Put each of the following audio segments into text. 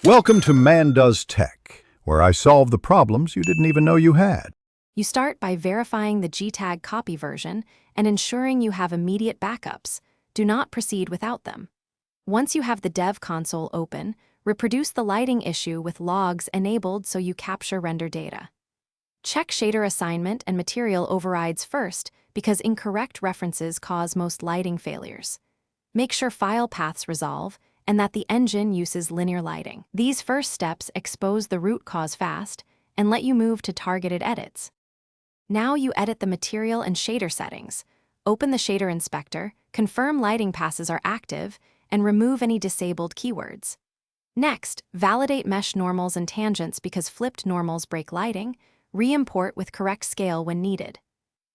Welcome to Man Does Tech, where I solve the problems you didn't even know you had. You start by verifying the Gtag Copy version and ensuring you have immediate backups. Do not proceed without them. Once you have the dev console open, reproduce the lighting issue with logs enabled so you capture render data. Check shader assignment and material overrides first because incorrect references cause most lighting failures. Make sure file paths resolve and that the engine uses linear lighting. These first steps expose the root cause fast and let you move to targeted edits. Now you edit the material and shader settings. Open the shader inspector, confirm lighting passes are active, and remove any disabled keywords. Next, validate mesh normals and tangents because flipped normals break lighting. Re-import with correct scale when needed.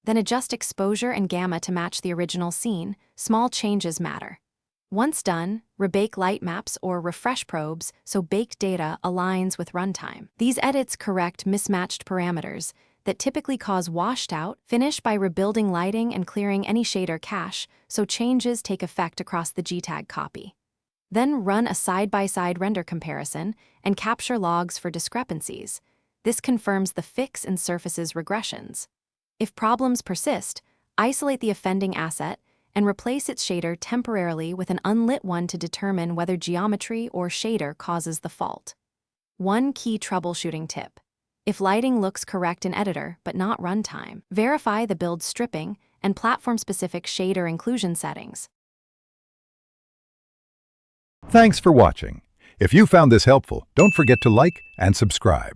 Then adjust exposure and gamma to match the original scene. Small changes matter. Once done, rebake light maps or refresh probes so baked data aligns with runtime. These edits correct mismatched parameters that typically cause washed out. Finish by rebuilding lighting and clearing any shader cache so changes take effect across the Gtag copy. Then run a side-by-side render comparison and capture logs for discrepancies. This confirms the fix and surfaces regressions. If problems persist, isolate the offending asset and replace its shader temporarily with an unlit one to determine whether geometry or shader causes the fault. One key troubleshooting tip. If lighting looks correct in editor but not runtime, verify the build stripping and platform-specific shader inclusion settings. Thanks for watching. If you found this helpful, don't forget to like and subscribe.